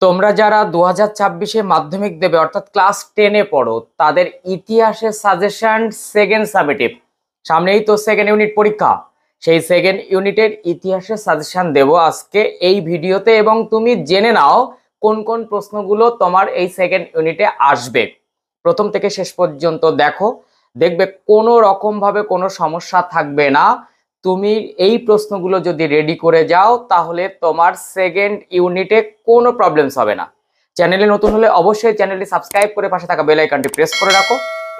তোমরা যারা 2026-এ মাধ্যমিক দেবে অর্থাৎ ক্লাস 10-এ পড়ো তাদের ইতিহাসের সাজেশন সেকেন্ড সামেটিভ সামনেই তো সেকেন্ড ইউনিট পরীক্ষা। সেই সেকেন্ড ইউনিটের ইতিহাসের সাজেশন দেব আজকে এই ভিডিওতে, এবং তুমি জেনে নাও কোন কোন প্রশ্নগুলো তোমার এই সেকেন্ড ইউনিটে আসবে। প্রথম থেকে শেষ পর্যন্ত দেখো, দেখবে কোনো রকম ভাবে কোনো সমস্যা থাকবে না। তুমি এই প্রশ্নগুলো যদি রেডি করে যাও তাহলে তোমার সেকেন্ড ইউনিটে কোনো প্রবলেমস হবে না। চ্যানেলে নতুন হলে অবশ্যই চ্যানেলটি সাবস্ক্রাইব করে পাশে থাকা বেল আইকনটি প্রেস করে রাখো।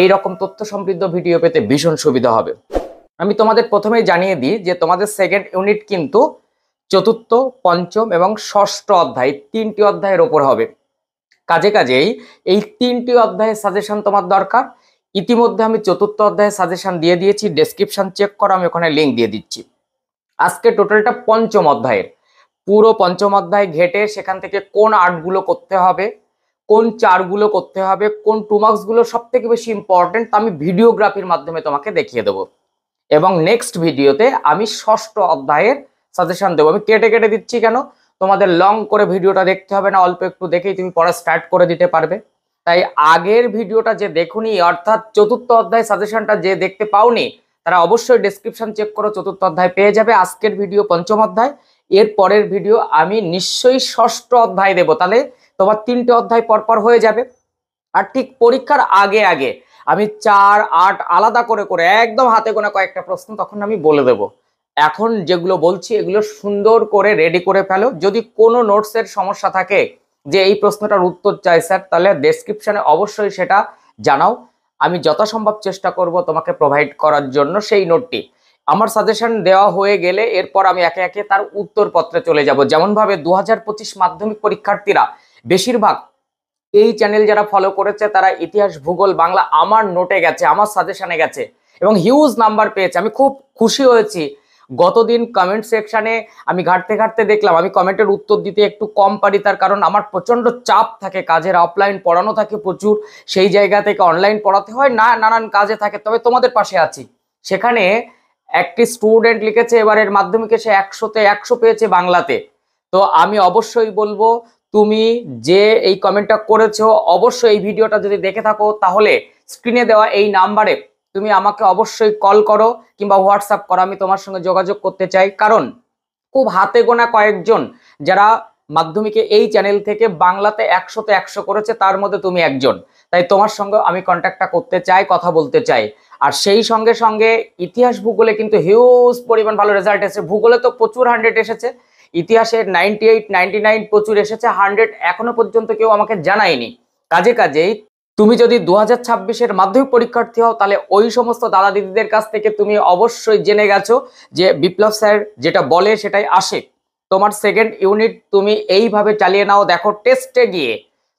এই রকম তথ্য সমৃদ্ধ ভিডিও পেতে ভীষণ সুবিধা হবে। আমি তোমাদের প্রথমেই জানিয়ে দিই যে তোমাদের সেকেন্ড ইউনিট কিন্তু চতুর্থ, পঞ্চম এবং ষষ্ঠ অধ্যায় তিনটি অধ্যায়ের ওপর হবে। কাজেই এই তিনটি অধ্যায়ের সাজেশন তোমার দরকার। ইতিমধ্যে আমি চতুর্থ অধ্যায়ের সাজেশন দিয়ে দিয়েছি, ডেসক্রিপশন চেক করো, আমি ওখানে লিঙ্ক দিয়ে দিচ্ছি। আজকে টোটালটা পঞ্চম অধ্যায়ের, পুরো পঞ্চম অধ্যায় ঘেটে সেখান থেকে কোন আর্টগুলো করতে হবে, কোন চারগুলো করতে হবে, কোন টু মার্কসগুলো সব থেকে বেশি ইম্পর্টেন্ট তা আমি ভিডিওগ্রাফির মাধ্যমে তোমাকে দেখিয়ে দেবো। এবং নেক্সট ভিডিওতে আমি ষষ্ঠ অধ্যায়ের সাজেশন দেবো। আমি কেটে কেটে দিচ্ছি কেন, তোমাদের লং করে ভিডিওটা দেখতে হবে না, অল্প একটু দেখেই তুমি পড়া স্টার্ট করে দিতে পারবে। তাই আগের ভিডিওটা যে দেখুনি অর্থাৎ চতুর্থ অধ্যায় সাজেশনটা যে দেখতে পাওনি তারা অবশ্যই ডেসক্রিপশন চেক করো, চতুর্থ অধ্যায় পেয়ে যাবে। আজকের ভিডিও পঞ্চম অধ্যায়, এর পরের ভিডিও আমি নিশ্চয়ই ষষ্ঠ অধ্যায় দেবো, তাহলে তোমার তিনটে অধ্যায় পরপর হয়ে যাবে। আর ঠিক পরীক্ষার আগে আগে আমি 4, 8 আলাদা করে করে একদম হাতে গোনা কয়েকটা প্রশ্ন তখন আমি বলে দেব। এখন যেগুলো বলছি এগুলো সুন্দর করে রেডি করে ফেলো। যদি কোনো নোটসের সমস্যা থাকে যে এই প্রশ্নটার উত্তর চাই স্যার, তাহলে ডেসক্রিপশনে অবশ্যই সেটা জানাও। আমি যথাসম্ভব চেষ্টা করব তোমাকে প্রোভাইড করার জন্য সেই নোটটি। আমার সাজেশন দেওয়া হয়ে গেলে এরপর আমি একে একে তার উত্তরপত্রে চলে যাব। যেমনভাবে 2025 মাধ্যমিক পরীক্ষার্থীরা বেশিরভাগ এই চ্যানেল যারা ফলো করেছে তারা ইতিহাস, ভূগোল, বাংলা আমার নোটে গেছে, আমার সাজেশনে গেছে এবং হিউজ নাম্বার পেয়েছে। আমি খুব খুশি হয়েছি। গতদিন কমেন্ট সেকশনে আমি ঘাঁটতে ঘাঁটতে দেখলাম আমি কমেন্টের উত্তর দিতে একটু কম পারি, তার কারণ আমার প্রচন্ড চাপ থাকে, কাজের অফলাইন পড়ানো থাকে প্রচুর, সেই জায়গা থেকে অনলাইন পড়াতে হয়, নানান কাজে থাকে। তবে তোমাদের পাশে আছি। সেখানে একটি স্টুডেন্ট লিখেছে এবারের মাধ্যমিকে সে 100-তে 100 পেয়েছে বাংলাতে। তো আমি অবশ্যই বলবো তুমি যে এই কমেন্টটা করেছো অবশ্যই এই ভিডিওটা যদি দেখে থাকো তাহলে স্ক্রিনে দেওয়া এই নাম্বারে তুমি আমাকে অবশ্যই কল করো কিংবা হোয়াটসঅ্যাপ করো, আমি তোমার সঙ্গে যোগাযোগ করতে চাই। কারণ খুব হাতে গোনা কয়েকজন যারা মাধ্যমিকে এই চ্যানেল থেকে বাংলাতে 100-তে 100 করেছে, তার মধ্যে তুমি একজন। তাই তোমার সঙ্গে আমি কন্ট্যাক্টটা করতে চাই, কথা বলতে চাই। আর সেই সঙ্গে সঙ্গে ইতিহাস, ভূগোলে কিন্তু হিউজ পরিমাণ ভালো রেজাল্ট এসেছে। ভূগোলে তো প্রচুর 100 এসেছে, ইতিহাসের 98, 99 প্রচুর এসেছে, 100 এখনো পর্যন্ত কেউ আমাকে জানায়নি। কাজেই তুমি যদি 2026-এর মাধ্যমিক পরীক্ষার্থী হও তাহলে ওই সমস্ত দাদা দিদিদের কাছ থেকে তুমি অবশ্যই জেনে গেছো যে বিপ্লব স্যার যেটা বলে সেটাই আসে। তোমার সেকেন্ড ইউনিট তুমি এইভাবে চালিয়ে নাও, দেখো টেস্টে গিয়ে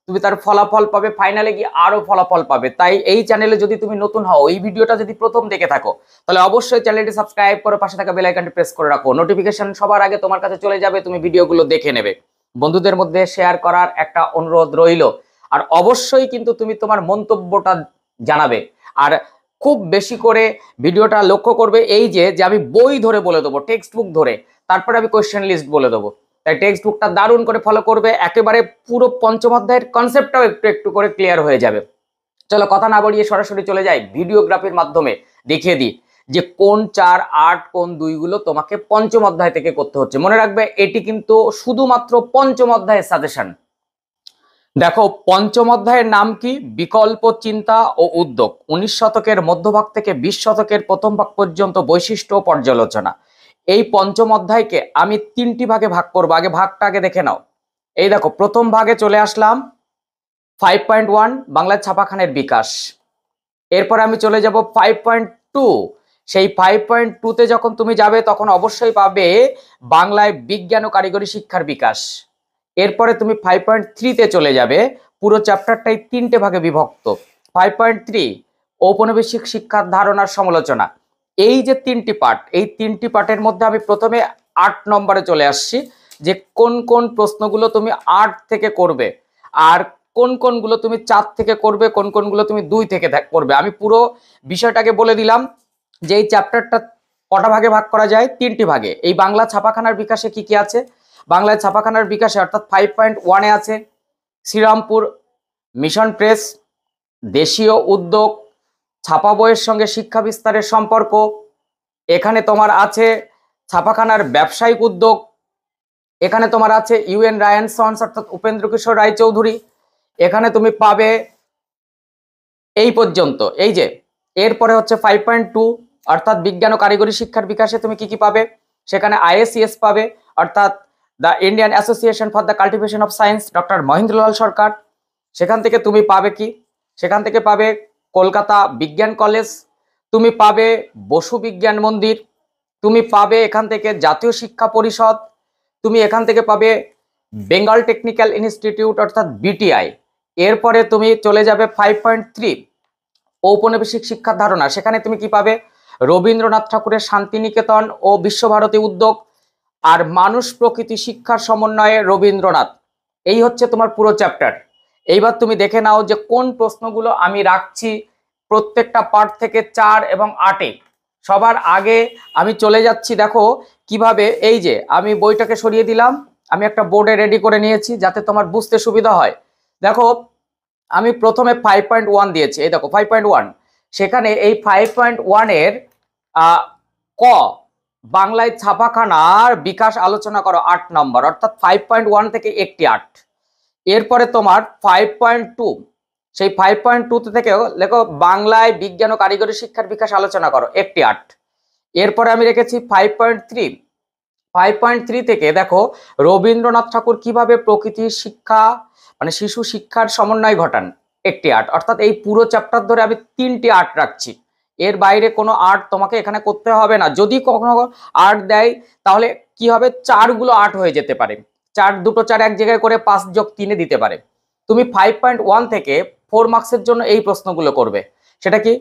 তুমি তার ফলাফল পাবে, ফাইনালে গিয়ে আরো ফলাফল পাবে। তাই এই চ্যানেলে যদি তুমি নতুন হও, এই ভিডিওটা যদি প্রথম দেখে থাকো তাহলে অবশ্যই চ্যানেলটি সাবস্ক্রাইব করে পাশে থাকা বেল আইকনটি প্রেস করে রাখো, নোটিফিকেশন সবার আগে তোমার কাছে চলে যাবে, তুমি ভিডিওগুলো দেখে নেবে। বন্ধুদের মধ্যে শেয়ার করার একটা অনুরোধ রইল। আর অবশ্যই কিন্তু তুমি তোমার মন্তব্যটা জানাবে। আর খুব বেশি করে ভিডিওটা লক্ষ্য করবে এই যে আমি বই ধরে বলে দেবো, টেক্সট বুক ধরে, তারপরে আমি কোয়েশ্চেন লিস্ট বলে দেবো। তাই টেক্সট বুকটা দারুণ করে ফলো করবে, একেবারে পুরো পঞ্চম অধ্যায়ের কনসেপ্টটাও একটু একটু করে ক্লিয়ার হয়ে যাবে। চলো কথা না বাড়িয়ে সরাসরি চলে যাই ভিডিওগ্রাফির মাধ্যমে দেখিয়ে দিই যে কোন 4, 8, কোন 2 গুলো তোমাকে পঞ্চম অধ্যায় থেকে করতে হচ্ছে। মনে রাখবে এটি কিন্তু শুধুমাত্র পঞ্চম অধ্যায়ের সাজেশন। দেখো পঞ্চম অধ্যায়ের নাম কি, বিকল্প চিন্তা ও উদ্যোগ, 19 শতকের মধ্যভাগ থেকে 20 শতকের প্রথম ভাগ পর্যন্ত বৈশিষ্ট্য ও পর্যালোচনা। এই পঞ্চম অধ্যায়কে আমি 3টি ভাগে ভাগ করবো। আগে ভাগটা আগে দেখে নাও। এই দেখো প্রথম ভাগে চলে আসলাম, 5.1 বাংলা ছাপাখানের বিকাশ। এরপর আমি চলে যাব 5.2। সেই 5.2-তে যখন তুমি যাবে তখন অবশ্যই পাবে বাংলায় বিজ্ঞান ও কারিগরি শিক্ষার বিকাশ। এরপরে তুমি 5.3-তে চলে যাবে, পুরো চ্যাপ্টারটাই 3টে ভাগে বিভক্ত। 5.3 ঔপনিবেশিক শিক্ষার ধারণার সমালোচনা। এই যে 3টি পার্ট, এই 3টি পার্টের মধ্যে আমি প্রথমে 8 নম্বরে চলে আসছি যে কোন কোন প্রশ্নগুলো তুমি 8 থেকে করবে আর কোন কোনগুলো তুমি 4 থেকে করবে, কোন কোনগুলো তুমি 2 থেকে করবে। আমি পুরো বিষয়টাকে বলে দিলাম যে এই চ্যাপ্টারটা কটা ভাগে ভাগ করা যায়, 3টি ভাগে। এই বাংলা ছাপাখানার বিকাশে কি কি আছে, বাংলায় ছাপাখানার বিকাশে অর্থাৎ 5.1-এ আছে শ্রীরামপুর মিশন প্রেস, দেশীয় উদ্যোগ, ছাপা বইয়ের সঙ্গে শিক্ষা বিস্তারের সম্পর্ক। এখানে তোমার আছে ছাপাখানার ব্যবসায়িক উদ্যোগ। এখানে তোমার আছে ইউএন রায়ান সন্স অর্থাৎ উপেন্দ্র কিশোর রায়চৌধুরী। এখানে তুমি পাবে এই পর্যন্ত। এই যে এরপরে হচ্ছে 5.2 অর্থাৎ বিজ্ঞান ও কারিগরি শিক্ষার বিকাশে তুমি কি কি পাবে, সেখানে আইএসসিএস পাবে অর্থাৎ the Indian Association for the Cultivation of Science, doctor Mahendralal Sarkar. সেখান থেকে তুমি পাবে কি, সেখান থেকে পাবে কলকাতা বিজ্ঞান কলেজ, তুমি পাবে বসু বিজ্ঞান মন্দির, তুমি পাবে এখান থেকে জাতীয় শিক্ষা পরিষদ, তুমি এখান থেকে পাবে বেঙ্গল টেকনিক্যাল ইনস্টিটিউট অর্থাৎ বিটিআই। এরপরে তুমি চলে যাবে 5.3 ঔপনিবেশিক শিক্ষার ধারণা, সেখানে তুমি কি পাবে রবীন্দ্রনাথ ঠাকুরের শান্তিনিকেতন ও বিশ্বভারতী উদ্যোগ আর মানুষ প্রকৃতি শিক্ষার সমন্বয়ে রবীন্দ্রনাথ। এই হচ্ছে তোমার পুরো চ্যাপ্টার। এইবার তুমি দেখে নাও যে কোন প্রশ্নগুলো আমি রাখছি প্রত্যেকটা পার্ট থেকে 4 এবং 8-এ। সবার আগে আমি চলে যাচ্ছি, দেখো কিভাবে, এই যে আমি বইটাকে সরিয়ে দিলাম, আমি একটা বোর্ডে রেডি করে নিয়েছি যাতে তোমার বুঝতে সুবিধা হয়। দেখো আমি প্রথমে 5.1 দিয়েছি, এই দেখো 5.1, সেখানে এই 5.1-এর ক বাংলায় ছাপাখানার বিকাশ আলোচনা করো 8 নম্বর, অর্থাৎ 5.1 থেকে একটি 8। এরপরে তোমার 5.2, সেই 5.2 থেকে লেখো বাংলায় বিজ্ঞান ও কারিগরি শিক্ষার বিকাশ আলোচনা করো একটি 8। এরপরে আমি রেখেছি 5.3, 5.3 থেকে দেখো রবীন্দ্রনাথ ঠাকুর কিভাবে প্রকৃতির শিক্ষা মানে শিশু শিক্ষার সমন্বয় ঘটান একটি 8। অর্থাৎ এই পুরো চ্যাপ্টার ধরে আমি 3টি 8 রাখছি, এর বাইরে কোনো 8 তোমাকে এখানে করতে হবে না। যদি কখনো 8 দেয় তাহলে কি হবে, 4 গুলো 8 হয়ে যেতে পারে, 4 দুটো 4 এক জায়গায় করে 5 যোগ 3-এ দিতে পারে। তুমি 5.1 থেকে 4 মার্কসের জন্য এই প্রশ্নগুলো করবে, সেটা কি,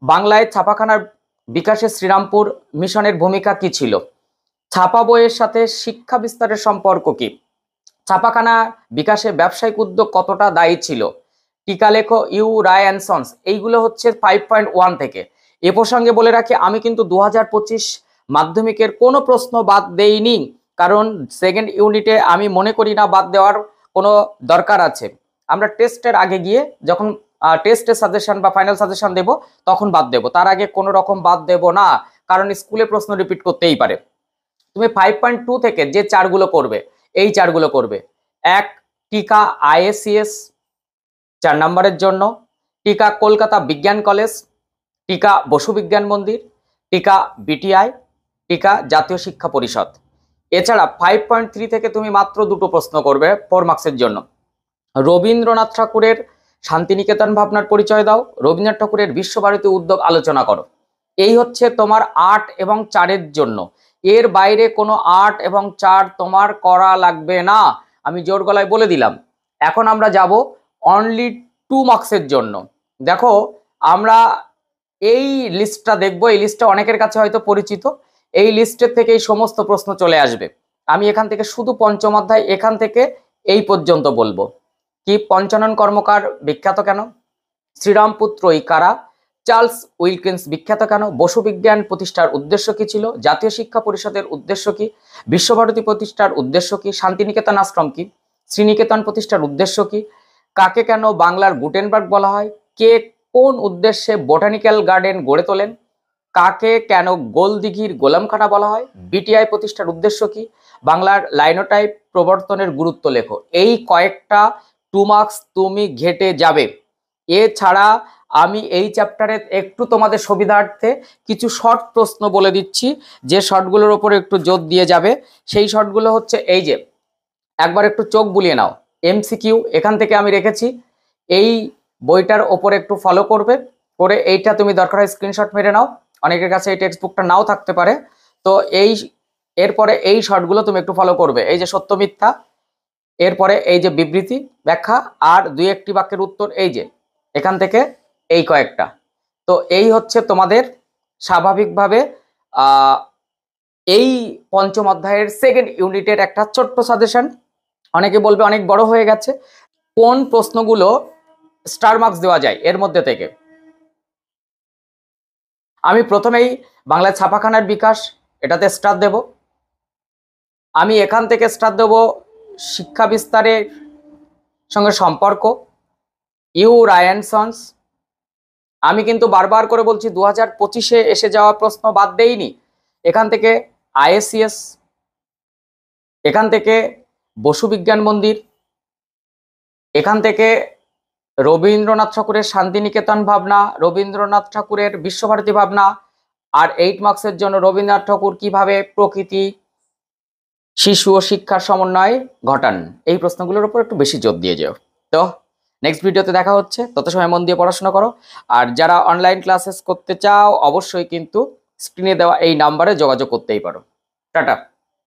বাংলায় ছাপাখানার বিকাশে শ্রীরামপুর মিশনের ভূমিকা কি ছিল, ছাপা বইয়ের সাথে শিক্ষা বিস্তারের সম্পর্ক কি, ছাপাখানা বিকাশে ব্যবসায়িক উদ্যোগ কতটা দায়ী ছিল, টিকা লেখো ইউ রায় অ্যান্ড সন্স। এইগুলো হচ্ছে 5.1 থেকে। এ প্রসঙ্গে বলে রাখি আমি কিন্তু 2025 মাধ্যমিকের কোনো প্রশ্ন বাদ দেইনি, কারণ সেকেন্ড ইউনিটে আমি মনে করি না বাদ দেওয়ার কোনো দরকার আছে। আমরা টেস্টের আগে গিয়ে যখন টেস্টের সাজেশন বা ফাইনাল সাজেশন দেব তখন বাদ দেব, তার আগে কোনো রকম বাদ দেব না, কারণ স্কুলে প্রশ্ন রিপিট করতেই পারে। তুমি 5.2 থেকে যে 4 গুলো করবে এই 4 গুলো করবে। 1 টিকা আইএসসিএস 4 নম্বরের জন্য, টিকা কলকাতা বিজ্ঞান কলেজ, টিকা বসু বিজ্ঞান মন্দির, টিকা বিটিআই, টিকা জাতীয় শিক্ষা পরিষদ। এছাড়া 5.3 থেকে তুমি মাত্র দুটো প্রশ্ন করবে 4 মার্কসের জন্য। রবীন্দ্রনাথ ঠাকুরের শান্তিনিকেতন ভাবনার পরিচয় দাও, রবীন্দ্রনাথ ঠাকুরের বিশ্বভারতী উদ্যোগ আলোচনা করো। এই হচ্ছে তোমার 8 এবং 4-এর জন্য। এর বাইরে কোনো 8 এবং 4 তোমার করা লাগবে না, আমি জোর গলায় বলে দিলাম। এখন আমরা যাব অনলি 2 মার্কসের জন্য। দেখো আমরা এই লিস্টটা দেখবো, এই লিস্টটা অনেকের কাছে হয়তো পরিচিত, এই লিস্টের থেকে এই সমস্ত প্রশ্ন চলে আসবে। আমি এখান থেকে শুধু পঞ্চম অধ্যায় এখান থেকে এই পর্যন্ত বলবো। কি, পঞ্চানন কর্মকার বিখ্যাত কেন, শ্রীরামপুত্রই কারা, চার্লস উইলকিন্স বিখ্যাত কেন, বসু বিজ্ঞান প্রতিষ্ঠার উদ্দেশ্য কি ছিল, জাতীয় শিক্ষা পরিষদের উদ্দেশ্য কি, বিশ্বভারতী প্রতিষ্ঠার উদ্দেশ্য কি, শান্তিনিকেতন আশ্রম কি, শ্রীনিকেতন প্রতিষ্ঠার উদ্দেশ্য কি, কাকে কেন বাংলার গুটেনবার্গ বলা হয়, কে কোন উদ্দেশ্যে বোটানিক্যাল গার্ডেন গড়ে তোলেন, কাকে কেন গোলদিঘির গোলামখানা বলা হয়, বিটিআই প্রতিষ্ঠার উদ্দেশ্য কি, বাংলার লাইনোটাইপ প্রবর্তনের গুরুত্ব লেখো। এই কয়েকটা 2 মার্কস তুমি ঘেটে যাবে। এছাড়া আমি এই চ্যাপ্টারে একটু তোমাদের সুবিধার্থে কিছু শর্ট প্রশ্ন বলে দিচ্ছি, যে শর্টগুলোর ওপরে একটু জোর দিয়ে যাবে। সেই শর্টগুলো হচ্ছে এই যে, একবার একটু চোখ বুলিয়ে নাও, এমসিকিউ এখান থেকে আমি রেখেছি, এই বইটার ওপরে একটু ফলো করবে, করে এইটা তুমি দরকার হয় স্ক্রিনশট মেরে নাও, অনেকের কাছে এই টেক্সট বুকটা নাও থাকতে পারে। তো এই এরপরে এই শর্টগুলো তুমি একটু ফলো করবে, এই যে সত্য মিথ্যা, এরপরে এই যে বিবৃতি ব্যাখ্যা, আর 2-1টি বাক্যের উত্তর, এই যে এখান থেকে এই কয়েকটা। তো এই হচ্ছে তোমাদের স্বাভাবিকভাবে এই পঞ্চম অধ্যায়ের সেকেন্ড ইউনিটের একটা ছোট্ট সাজেশন। অনেকে বলবে অনেক বড় হয়ে গেছে, কোন প্রশ্নগুলো স্টার মার্কস দেওয়া যায় এর মধ্যে থেকে। আমি প্রথমেই বাংলা ছাপাখানার বিকাশ, এটাতে স্টার দেব। আমি এখান থেকে স্টার্ট দেবো শিক্ষা বিস্তারের সঙ্গে সম্পর্ক, ইউ রায়ানসন্স। আমি কিন্তু বারবার করে বলছি 2025-এ এসে যাওয়া প্রশ্ন বাদ দেইনি। এখান থেকে আইএসসিএস, এখান থেকে বসু বিজ্ঞান মন্দির, এখান থেকে রবীন্দ্রনাথ ঠাকুরের শান্তিনিকেতন ভাবনা, রবীন্দ্রনাথ ঠাকুরের বিশ্বভারতী ভাবনা, আর 8 মার্কসের জন্য রবীন্দ্রনাথ ঠাকুর কিভাবে প্রকৃতি, শিশু ও শিক্ষার সমন্বয় ঘটান, এই প্রশ্নগুলোর উপর একটু বেশি জোর দিয়ে যাও। তো নেক্সট ভিডিওতে দেখা হচ্ছে, তত সময় মন দিয়ে পড়াশোনা করো। আর যারা অনলাইন ক্লাসেস করতে চাও অবশ্যই কিন্তু স্ক্রিনে দেওয়া এই নাম্বারে যোগাযোগ করতেই পারো। টাটা।